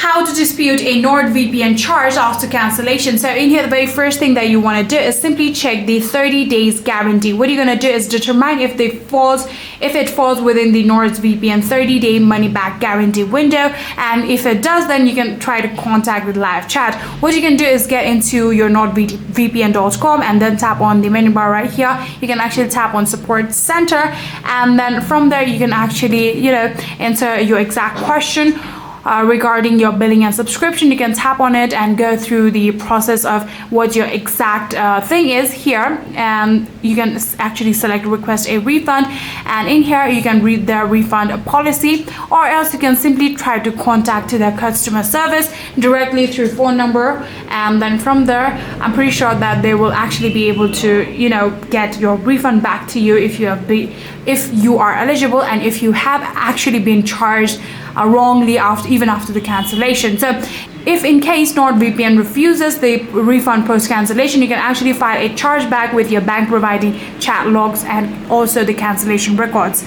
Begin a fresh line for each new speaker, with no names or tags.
how to dispute a NordVPN charge after cancellation. So in here, the very first thing that you want to do is simply check the 30 days guarantee. What you're going to do is determine if it falls within the NordVPN 30-day money back guarantee window, and if it does, then you can try to contact with live chat. What you can do is get into your nordvpn.com and then tap on the menu bar right here. You can actually tap on support center, and then from there you can actually enter your exact question regarding your billing and subscription. You can tap on it and go through the process of what your exact thing is here, and you can actually select request a refund, and in here you can read their refund policy, or else you can simply try to contact their customer service directly through phone number, and then from there I'm pretty sure that they will actually be able to get your refund back to you if you are eligible, and if you have actually been charged wrongly even after the cancellation. So if in case NordVPN refuses the refund post cancellation, you can actually file a chargeback with your bank providing chat logs and also the cancellation records.